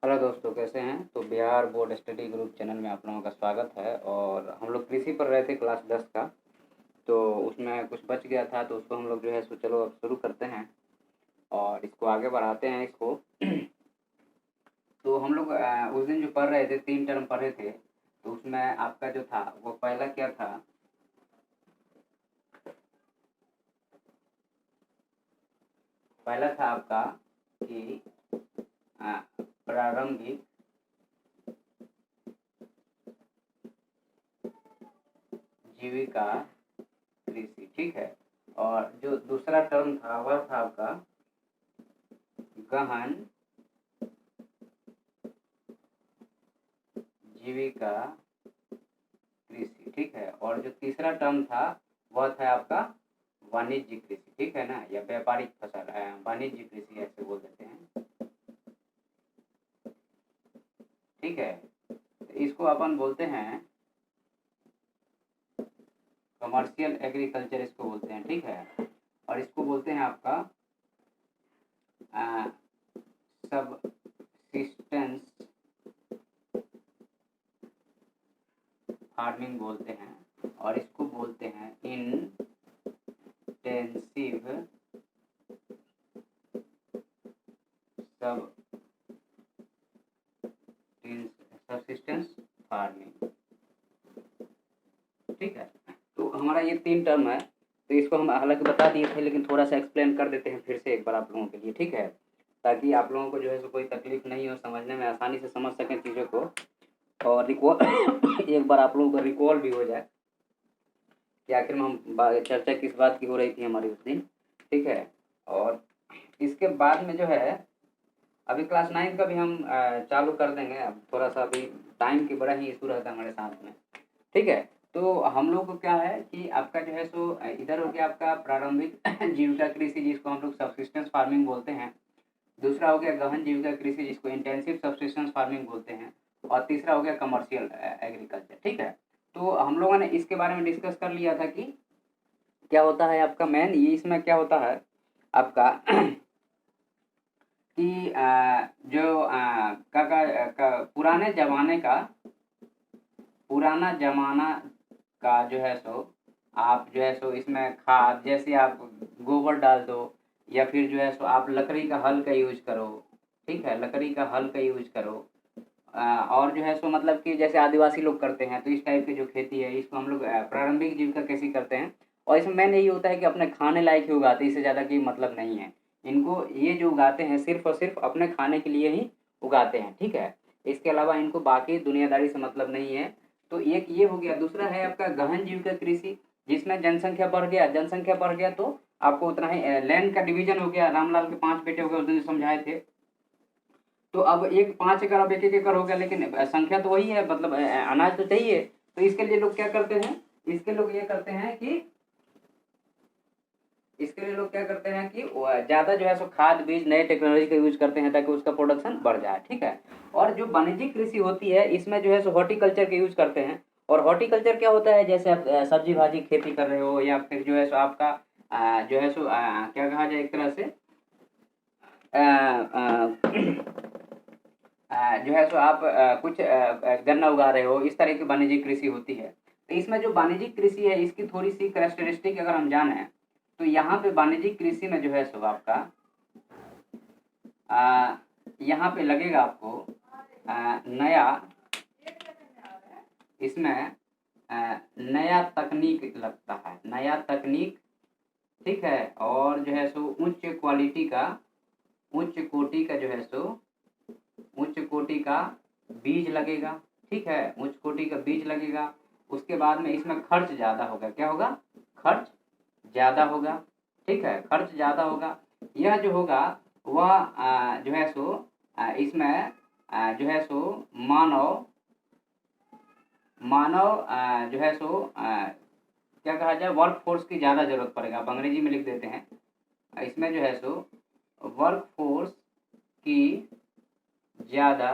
Hello दोस्तों, कैसे हैं। तो Bihar board study group channel में आप लोगों का स्वागत है। और हम लोग कृषि पर रहे थे क्लास 10 का। तो उसमें कुछ बच गया था, तो उसको हम लोग जो है सो चलो अब शुरू करते हैं और इसको आगे बढ़ाते हैं इसको। तो हम लोग उस दिन जो पढ़ रहे थे, 3 टर्म पढ़ रहे थे। तो उसमें आपका जो था वो पहला क्या था। पहला था आपका कि प्रारंभिक जीविका कृषि, ठीक है। और जो दूसरा टर्म था वह था आपका गहन जीविका कृषि, ठीक है। और जो तीसरा टर्म था वह था आपका वाणिज्य कृषि, ठीक है ना, या व्यापारिक फसल वाणिज्य कृषि ऐसे बोल देते हैं, ठीक है। तो इसको अपन बोलते हैं कमर्शियल एग्रीकल्चर, इसको बोलते हैं, ठीक है। और इसको बोलते हैं आपका सबसिस्टेंस फार्मिंग बोलते हैं। और इसको बोलते हैं इंटेंसिव सबसिस्टेंस फार्मिंग, ठीक है। तो हमारा ये 3 टर्म है। तो इसको हम हालांकि बता दिए थे, लेकिन थोड़ा सा एक्सप्लेन कर देते हैं फिर से एक बार आप लोगों के लिए, ठीक है। ताकि आप लोगों को जो है सो कोई तकलीफ नहीं हो, समझने में आसानी से समझ सकें चीज़ों को। और रिकॉल एक बार आप लोगों को रिकॉल भी हो जाए कि आखिर में हम चर्चा किस बात की हो रही थी हमारी उस दिन, ठीक है। और इसके बाद में जो है अभी क्लास 9 का भी हम चालू कर देंगे। अब थोड़ा सा अभी टाइम की बड़ा ही इशू रहता है हमारे साथ में, ठीक है। तो हम लोग को क्या है कि आपका जो है सो इधर हो गया आपका प्रारंभिक जीविका कृषि, जिसको हम लोग सबसिस्टेंस फार्मिंग बोलते हैं। दूसरा हो गया गहन जीविका कृषि, जिसको इंटेंसिव सबसिस्टेंस फार्मिंग बोलते हैं। और तीसरा हो गया कमर्शियल एग्रीकल्चर, ठीक है। तो हम लोगों ने इसके बारे में डिस्कस कर लिया था कि क्या होता है आपका मेन ये इसमें क्या होता है आपका कि जो पुराना जमाना का जो है सो आप जो है सो इसमें खाद जैसे आप गोबर डाल दो, या फिर जो है सो आप लकड़ी का हल का यूज करो, ठीक है, लकड़ी का हल का यूज करो। और जो है सो मतलब कि जैसे आदिवासी लोग करते हैं, तो इस टाइप की जो खेती है इसको हम लोग प्रारंभिक जीविका कृषि करते हैं। और इसमें मेन यही होता है कि अपने खाने लायक ही उगाते हैं, इससे ज़्यादा की मतलब नहीं है इनको। ये जो उगाते हैं सिर्फ और सिर्फ अपने खाने के लिए ही उगाते हैं, ठीक है। इसके अलावा इनको बाकी दुनियादारी से मतलब नहीं है। तो एक ये हो गया। दूसरा है आपका गहन जीविका कृषि, जिसमें जनसंख्या बढ़ गया तो आपको उतना ही लैंड का डिवीजन हो गया। रामलाल के 5 बेटे हो गए, उस दिन समझाए थे। तो अब एक 5 एकड़ अब 1-1 एकड़ हो गया, लेकिन संख्या तो वही है, मतलब अनाज तो चाहिए। तो इसके लिए लोग क्या करते हैं, इसके लोग ये करते हैं कि इसके लिए लोग क्या करते हैं कि ज़्यादा जो है सो खाद बीज नए टेक्नोलॉजी का यूज करते हैं ताकि उसका प्रोडक्शन बढ़ जाए, ठीक है। और जो वाणिज्यिक कृषि होती है इसमें जो है सो हॉर्टिकल्चर का यूज करते हैं। और हॉर्टिकल्चर क्या होता है, जैसे आप सब्जी भाजी खेती कर रहे हो, या फिर जो है सो आपका जो है सो क्या कहा जाए एक तरह से अ, अ, जो है सो आप कुछ गन्ना उगा रहे हो, इस तरह की वाणिज्यिक कृषि होती है। तो इसमें जो वाणिज्यिक कृषि है इसकी थोड़ी सी कैरेक्टरिस्टिक अगर हम जाने, तो यहाँ पे वाणिज्यिक कृषि में जो है सो आपका यहाँ पे लगेगा आपको नया, इसमें नया तकनीक लगता है, नया तकनीक, ठीक है। और जो है सो उच्च कोटि का बीज लगेगा, ठीक है, उच्च कोटि का बीज लगेगा। उसके बाद में इसमें खर्च ज़्यादा होगा, क्या होगा, खर्च ज़्यादा होगा, ठीक है, खर्च ज़्यादा होगा। यह जो होगा वह जो है सो इसमें जो है सो मानव मानव जो है सो क्या कहा जाए, वर्क फोर्स की ज़्यादा ज़रूरत पड़ेगा। आप अंग्रेजी में लिख देते हैं, इसमें जो है सो वर्क फोर्स की ज़्यादा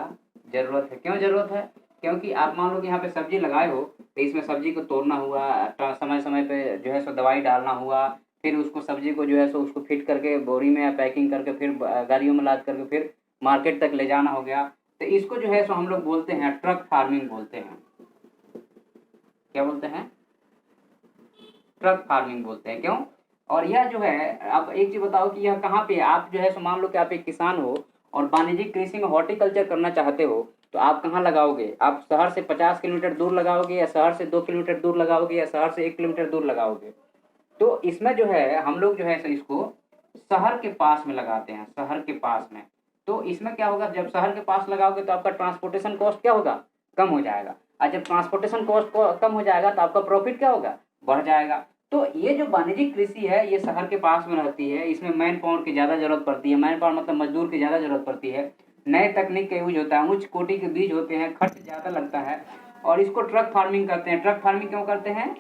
ज़रूरत है। क्यों ज़रूरत है, क्योंकि आप मान लो कि यहाँ पे सब्जी लगाए हो, तो इसमें सब्जी को तोड़ना हुआ, समय समय पे जो है सो दवाई डालना हुआ, फिर उसको सब्जी को जो है सो उसको फिट करके बोरी में पैकिंग करके फिर गाड़ियों में लाद करके फिर मार्केट तक ले जाना हो गया। तो इसको जो है सो हम लोग बोलते हैं ट्रक फार्मिंग बोलते हैं। क्या बोलते हैं? ट्रक फार्मिंग बोलते हैं। क्यों? और यह जो है, आप एक चीज बताओ कि यह कहाँ पे है? आप जो है सो मान लो कि आप एक किसान हो और वाणिज्यिक कृषि में हॉर्टिकल्चर करना चाहते हो, तो आप कहाँ लगाओगे? आप शहर से 50 किलोमीटर दूर लगाओगे, या शहर से 2 किलोमीटर दूर लगाओगे, या शहर से 1 किलोमीटर दूर लगाओगे? तो इसमें जो है हम लोग जो है सो इसको शहर के पास में लगाते हैं, शहर के पास में। तो इसमें क्या होगा, जब शहर के पास लगाओगे तो आपका ट्रांसपोर्टेशन कॉस्ट क्या होगा? कम हो जाएगा। और जब ट्रांसपोर्टेशन कॉस्ट कम हो जाएगा तो आपका प्रॉफिट क्या होगा? बढ़ जाएगा। तो ये जो वाणिज्यिक कृषि है ये शहर के पास में रहती है, इसमें मैन पावर की ज़्यादा जरूरत पड़ती है, मैन पावर मतलब मजदूर की ज़्यादा जरूरत पड़ती है, नए तकनीक का यूज होता है, उच्च कोटि के बीज होते हैं, खर्च ज़्यादा लगता है, और इसको ट्रक फार्मिंग करते हैं। ट्रक फार्मिंग क्यों करते हैं?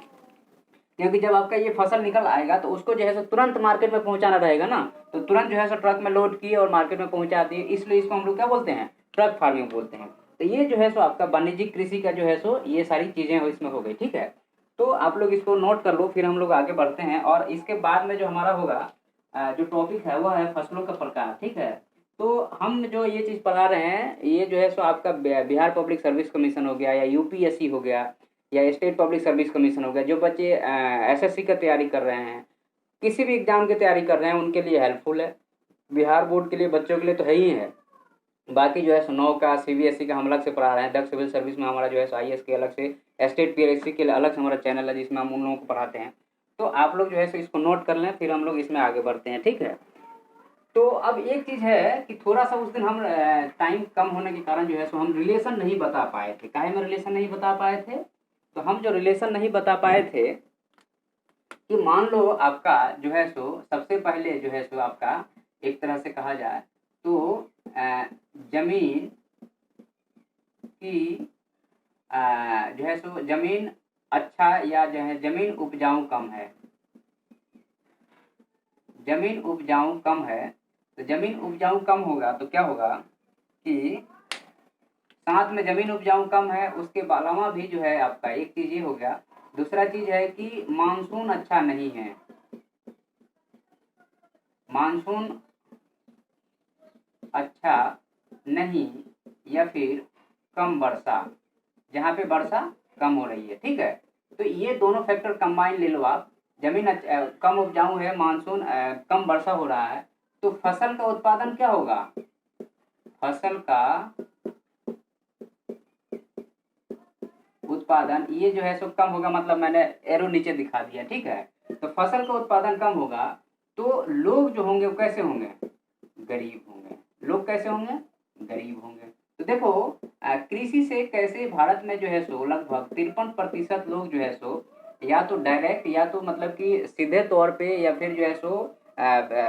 क्योंकि जब आपका ये फसल निकल आएगा तो उसको जो है सो तुरंत मार्केट में पहुंचाना रहेगा ना, तो तुरंत जो है सो ट्रक में लोड किए और मार्केट में पहुंचा दिए, इसलिए इसको हम लोग क्या बोलते हैं? ट्रक फार्मिंग बोलते हैं। तो ये जो है सो आपका वाणिज्यिक कृषि का जो है सो ये सारी चीजें इसमें हो गई। ठीक है, तो आप लोग इसको नोट कर लो, फिर हम लोग आगे बढ़ते हैं। और इसके बाद में जो हमारा होगा जो टॉपिक है वह है फसलों का प्रकार। ठीक है, तो हम जो ये चीज पढ़ा रहे हैं ये जो है सो आपका बिहार पब्लिक सर्विस कमीशन हो गया, या यूपीएससी हो गया, या स्टेट पब्लिक सर्विस कमीशन हो गया, जो बच्चे एसएससी का तैयारी कर रहे हैं, किसी भी एग्जाम की तैयारी कर रहे हैं, उनके लिए हेल्पफुल है। बिहार बोर्ड के लिए, बच्चों के लिए तो है ही है। बाकी जो है सो 9 का सीबीएसई का हम अलग से पढ़ा रहे हैं। दक्ष सिविल सर्विस में हमारा जो है सो आईएएस के अलग से, स्टेट पीएससी के लिए अलग से हमारा चैनल है जिसमें हम उन लोगों को पढ़ाते हैं। तो आप लोग जो है सो इसको नोट कर लें, फिर हम लोग इसमें आगे बढ़ते हैं। ठीक है, तो अब एक चीज है कि थोड़ा सा उस दिन हम टाइम कम होने के कारण जो है सो हम रिलेशन नहीं बता पाए थे। काहे में रिलेशन नहीं बता पाए थे? तो हम जो रिलेशन नहीं बता पाए थे कि मान लो आपका जो है सो सबसे पहले जो है सो आपका एक तरह से कहा जाए तो जमीन की जो है सो जमीन अच्छा, या जो है जमीन उपजाऊ कम है, जमीन उपजाऊ कम है। तो जमीन उपजाऊ कम होगा तो क्या होगा कि साथ में जमीन उपजाऊ कम है, उसके अलावा भी जो है आपका एक चीज ये हो गया। दूसरा चीज है कि मानसून अच्छा नहीं है, मानसून अच्छा नहीं, या फिर कम वर्षा, जहाँ पे वर्षा कम हो रही है। ठीक है, तो ये दोनों फैक्टर कंबाइन ले लो आप। जमीन कम उपजाऊ है, मानसून कम वर्षा हो रहा है, तो फसल का उत्पादन क्या होगा? फसल का उत्पादन ये जो है सो कम होगा, मतलब मैंने एरो नीचे दिखा दिया। ठीक है, तो फसल का उत्पादन कम होगा तो लोग जो होंगे वो कैसे होंगे? गरीब होंगे। लोग कैसे होंगे? गरीब होंगे। तो देखो कृषि से कैसे भारत में जो है सो लगभग 53% लोग जो है सो या तो डायरेक्ट, या तो मतलब कि सीधे तौर पे, या फिर जो है सो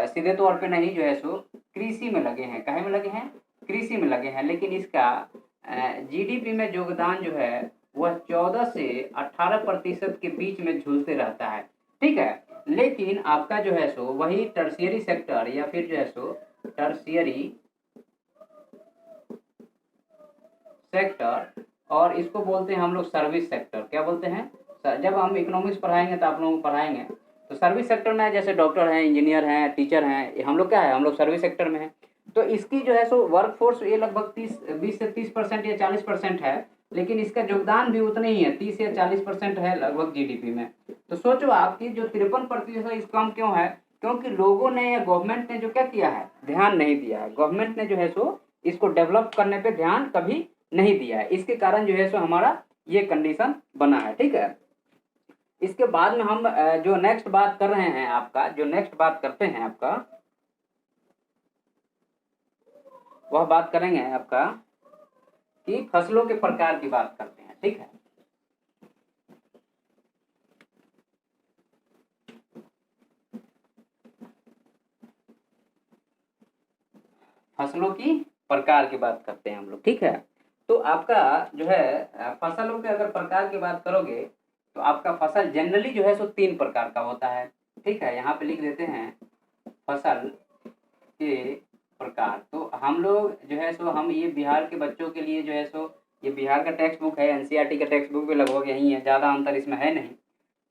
सीधे तौर पे नहीं, जो है सो कृषि में लगे हैं। काहे में लगे हैं? कृषि में लगे हैं। लेकिन इसका जीडीपी में योगदान जो है वह 14 से 18% के बीच में झूलते रहता है। ठीक है, लेकिन आपका जो है सो वही टर्शियरी सेक्टर, या फिर जो है सो टर्शियरी सेक्टर, और इसको बोलते हैं हम लोग सर्विस सेक्टर। क्या बोलते हैं? जब हम इकोनॉमिक्स पढ़ाएंगे तो आप लोगों को पढ़ाएंगे, तो सर्विस सेक्टर में जैसे डॉक्टर हैं, इंजीनियर हैं, टीचर हैं, हम लोग क्या है? हम लोग सर्विस सेक्टर में हैं। तो इसकी जो है सो वर्क फोर्स ये लगभग 20 से 30% या 40% है, लेकिन इसका योगदान भी उतना ही है, 30 या 40% है लगभग जीडीपी में। तो सोचो आपकी जो 53% इस कम क्यों है? क्योंकि लोगों ने या गवर्नमेंट ने जो क्या किया है? ध्यान नहीं दिया है। गवर्नमेंट ने जो है सो इसको डेवलप करने पे ध्यान कभी नहीं दिया है, इसके कारण जो है सो हमारा ये कंडीशन बना है। ठीक है, इसके बाद में हम जो नेक्स्ट बात कर रहे हैं, आपका जो नेक्स्ट बात करते हैं आपका, वह बात करेंगे आपका कि फसलों के प्रकार की बात करते हैं। ठीक है, फसलों की प्रकार की बात करते हैं हम लोग। ठीक है, तो आपका जो है फसलों के अगर प्रकार की बात करोगे तो आपका फसल जनरली जो है सो 3 प्रकार का होता है। ठीक है, यहाँ पे लिख देते हैं फसल के प्रकार। तो हम लोग जो है सो हम ये बिहार के बच्चों के लिए जो है सो ये बिहार का टेक्स्ट बुक है, एनसीईआरटी का टेक्स्ट बुक भी लगभग यही है, ज़्यादा अंतर इसमें है नहीं।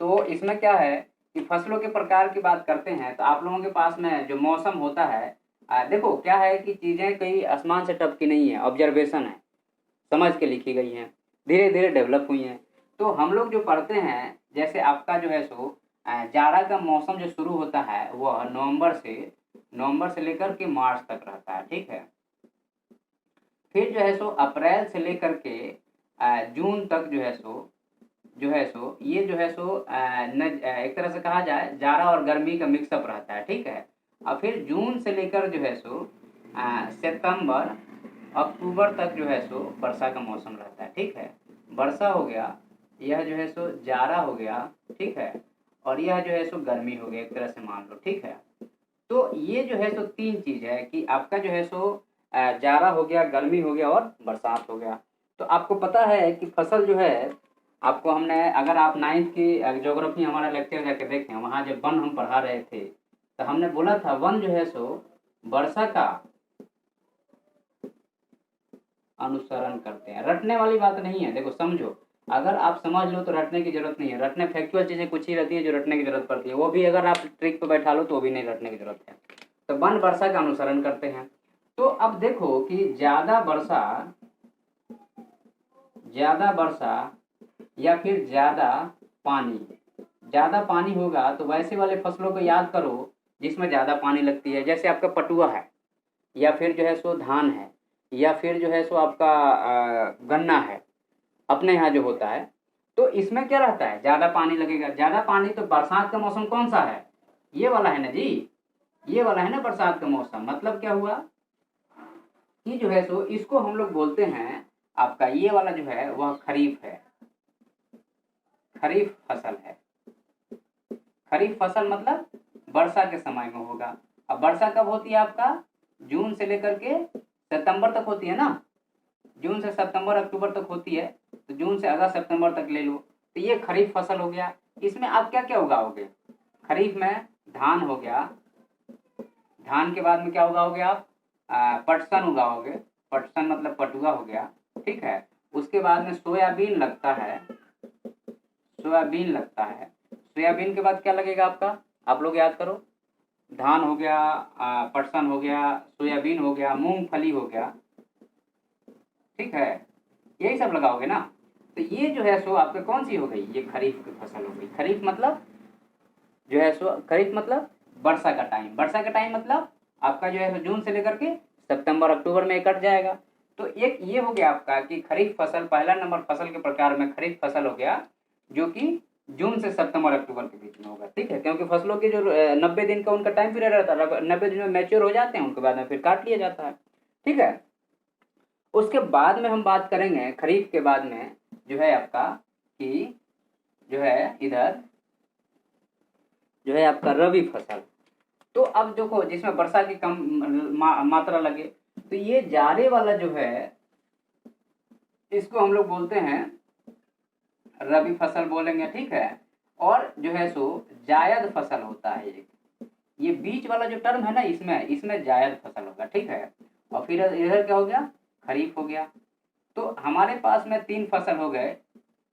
तो इसमें क्या है कि फसलों के प्रकार की बात करते हैं तो आप लोगों के पास में जो मौसम होता है देखो क्या है कि चीज़ें कहीं आसमान से टपकी नहीं है, ऑब्जर्वेशन है, समझ के लिखी गई हैं, धीरे धीरे डेवलप हुई हैं। तो हम लोग जो पढ़ते हैं, जैसे आपका जो है सो जाड़ा का मौसम जो शुरू होता है वह नवंबर से लेकर के मार्च तक रहता है, ठीक है। फिर जो है सो अप्रैल से लेकर के जून तक जो है सो ये जो है सो एक तरह से कहा जाए जाड़ा और गर्मी का मिक्सअप रहता है, ठीक है। और फिर जून से लेकर जो है सो सितंबर अक्टूबर तक जो है सो वर्षा का मौसम रहता है, ठीक है। वर्षा हो गया, यह जो है सो जाड़ा हो गया, ठीक है। और यह जो है सो गर्मी हो गया, एक तरह से मान लो, ठीक है। तो ये जो है सो तीन चीज है कि आपका जो है सो जाड़ा हो गया, गर्मी हो गया और बरसात हो गया। तो आपको पता है कि फसल जो है, आपको हमने, अगर आप 9th की ज्योग्राफी हमारा लेक्चर जाके देखें, वहाँ जब वन हम पढ़ा रहे थे तो हमने बोला था वन जो है सो वर्षा का अनुसरण करते हैं। रटने वाली बात नहीं है, देखो समझो, अगर आप समझ लो तो रटने की जरूरत नहीं है। रटने फैक्चुअल चीजें कुछ ही रहती है जो रटने की जरूरत पड़ती है, वो भी अगर आप ट्रिक पे बैठा लो तो भी नहीं रटने की जरूरत है। तो वन वर्षा का अनुसरण करते हैं। तो अब देखो कि ज्यादा वर्षा या फिर ज्यादा पानी होगा तो वैसे वाले फसलों को याद करो जिसमें ज्यादा पानी लगती है। जैसे आपका पटुआ है, या फिर जो है सो धान है, या फिर जो है सो आपका गन्ना है, अपने यहाँ जो होता है। तो इसमें क्या रहता है, ज्यादा पानी लगेगा। ज्यादा पानी तो बरसात का मौसम कौन सा है, ये वाला है ना जी, ये वाला है ना बरसात का मौसम। मतलब क्या हुआ कि जो है सो इसको हम लोग बोलते हैं, आपका ये वाला जो है वह खरीफ है, खरीफ फसल है। खरीफ फसल मतलब वर्षा के समय में होगा। अब वर्षा कब होती है आपका, जून से लेकर के सितंबर तक होती है ना, जून से सितंबर अक्टूबर तक होती है। तो जून से अगस्त सितंबर तक ले लो, तो ये खरीफ फसल हो गया। इसमें आप क्या क्या उगाओगे, खरीफ में धान हो गया, धान के बाद में क्या उगाओगे आप, पटसन उगाओगे, पटसन मतलब पटुआ हो गया, ठीक है। उसके बाद में सोयाबीन लगता है, सोयाबीन लगता है। सोयाबीन के बाद क्या लगेगा आपका, आप लोग याद करो, धान हो गया, पटसन हो गया, सोयाबीन हो गया, मूंगफली हो गया, ठीक है। यही सब लगाओगे ना। तो ये जो है सो आपके कौन सी हो गई, ये खरीफ की फसल हो गई। खरीफ मतलब जो है सो, खरीफ मतलब वर्षा का टाइम, वर्षा का टाइम मतलब आपका जो है जून से लेकर के सितंबर अक्टूबर में कट जाएगा। तो एक ये हो गया आपका कि खरीफ फसल, पहला नंबर फसल के प्रकार में खरीफ फसल हो गया, जो कि जून से सितंबर अक्टूबर के बीच में होगा, ठीक है। क्योंकि फसलों के जो 90 दिन का उनका टाइम पीरियड रहता है, 90 दिन में मैच्योर हो जाते हैं, उनके बाद में फिर काट लिया जाता है, ठीक है। उसके बाद में हम बात करेंगे खरीफ के बाद में जो है आपका कि जो है इधर जो है आपका रबी फसल। तो अब देखो जिसमें वर्षा की कम मात्रा लगे, तो ये जाड़े वाला जो है इसको हम लोग बोलते हैं रबी फसल बोलेंगे, ठीक है। और जो है सो जायद फसल होता है एक, ये बीच वाला जो टर्म है ना, इसमें जायद फसल होगा, ठीक है। और फिर इधर क्या हो गया, खरीफ हो गया। तो हमारे पास में तीन फसल हो गए।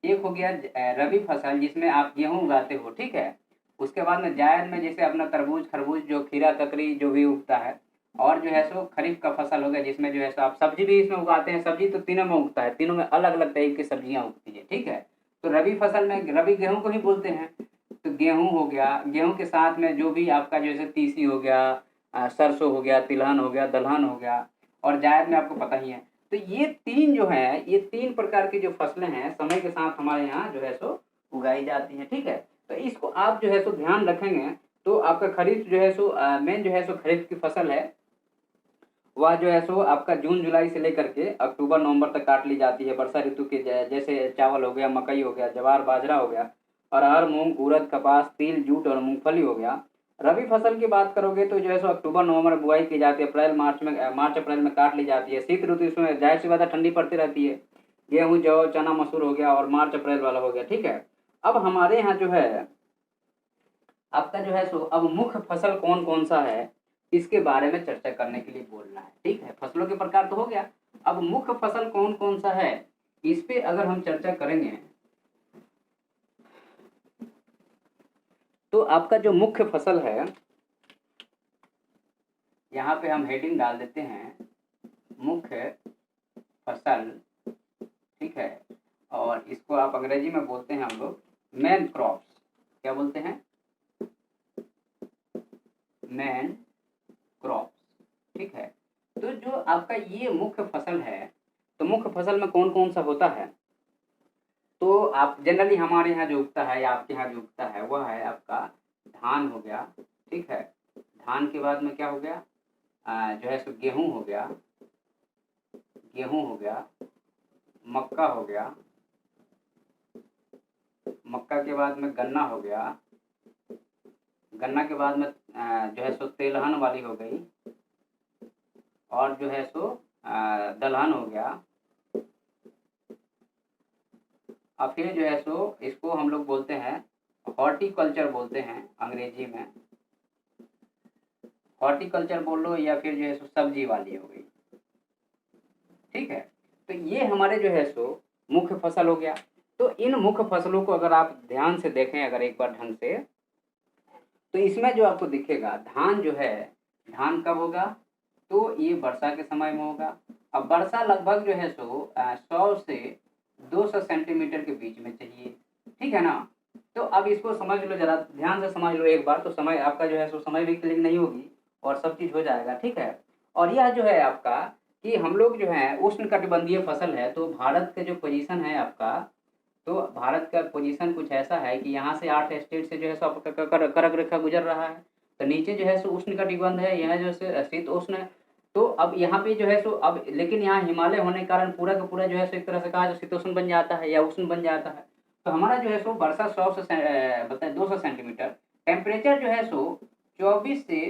एक हो गया रबी फसल जिसमें आप गेहूं उगाते हो, ठीक है। उसके बाद में जायद में जैसे अपना तरबूज खरबूज जो खीरा ककड़ी जो भी उगता है। और जो है सो खरीफ का फसल हो गया जिसमें जो है सो आप सब्जी भी इसमें उगाते हैं। सब्जी तो तीनों में उगता है, तीनों में अलग अलग टाइप की सब्जियां उगती है, ठीक है। तो रबी फसल में रबी गेहूं को ही बोलते हैं। तो गेहूं हो गया, गेहूं के साथ में जो भी आपका जैसे तीसी हो गया, सरसों हो गया, तिलहन हो गया, दलहन हो गया, और जायद में आपको पता ही है। तो ये तीन जो है, ये तीन प्रकार की जो फसलें हैं समय के साथ हमारे यहाँ जो है सो उगाई जाती हैं, ठीक है। तो इसको आप जो है सो ध्यान रखेंगे तो आपका खरीफ जो है सो मेन जो है सो खरीफ की फसल है, वह जो है सो आपका जून जुलाई से लेकर के अक्टूबर नवंबर तक काट ली जाती है। वर्षा ऋतु के जैसे चावल हो गया, मकई हो गया, ज्वार बाजरा हो गया, अरहर मूंग उड़द कपास तिल जूट और मूंगफली हो गया। रबी फसल की बात करोगे तो जो है सो अक्टूबर नवंबर में बुआई की जाती है, अप्रैल मार्च अप्रैल में काट ली जाती है। शीत ऋतु इसमें जाहिर सी बात है ठंडी पड़ती रहती है। गेहूँ जौ चना मसूर हो गया और मार्च अप्रैल वाला हो गया, ठीक है। अब हमारे यहाँ जो है आपका जो है सो अब मुख्य फसल कौन कौन सा है, इसके बारे में चर्चा करने के लिए बोलना है, ठीक है। फसलों के प्रकार तो हो गया, अब मुख्य फसल कौन कौन सा है इस पे अगर हम चर्चा करेंगे तो आपका जो मुख्य फसल है यहाँ पे हम हेडिंग डाल देते हैं मुख्य फसल, ठीक है। और इसको आप अंग्रेजी में बोलते हैं हम लोग मेन क्रॉप्स। क्या बोलते हैं? मेन क्रॉप्स, ठीक है। तो जो आपका ये मुख्य फसल है, तो मुख्य फसल में कौन कौन सा होता है? तो आप जनरली हमारे यहाँ जो उगता है या आपके यहाँ जो उगता है वह है आपका धान हो गया, ठीक है। धान के बाद में क्या हो गया? जो है सो गेहूं हो गया, गेहूं हो गया, मक्का हो गया, मक्का के बाद में गन्ना हो गया, गन्ना के बाद में जो है सो तेलहन वाली हो गई, और जो है सो दलहन हो गया। और फिर जो है सो इसको हम लोग बोलते हैं हॉर्टिकल्चर बोलते हैं अंग्रेजी में। हॉर्टिकल्चर बोल लो या फिर जो है सो सब्जी वाली हो गई, ठीक है। तो ये हमारे जो है सो मुख्य फसल हो गया। तो इन मुख्य फसलों को अगर आप ध्यान से देखें अगर एक बार ढंग से, तो इसमें जो आपको दिखेगा धान जो है, धान कब होगा? तो ये वर्षा के समय में होगा। अब वर्षा लगभग जो है सो 100 से 200 सेंटीमीटर के बीच में चाहिए, ठीक है ना। तो अब इसको समझ लो, जरा ध्यान से समझ लो एक बार, तो समय आपका जो है सो समय भी क्लिक नहीं होगी और सब चीज़ हो जाएगा, ठीक है। और यह जो है आपका कि हम लोग जो है उष्णकटिबंधीय फसल है, तो भारत का जो पोजीशन है आपका, तो भारत का पोजीशन कुछ ऐसा है कि यहाँ से 8 स्टेट से जो है सो आपका कर्क रेखा गुजर रहा है। तो नीचे जो है सो उष्णकटिबंध है, यहाँ जो है शीतोष्ण है। तो अब यहाँ पे जो है सो अब लेकिन यहाँ हिमालय होने के कारण पूरा का पूरा जो है सो एक तरह से कहा शीतोष्ण बन जाता है या उष्ण बन जाता है। तो हमारा जो है सो वर्षा 100 से बताए 200 सेंटीमीटर, टेम्परेचर जो है सो 24 से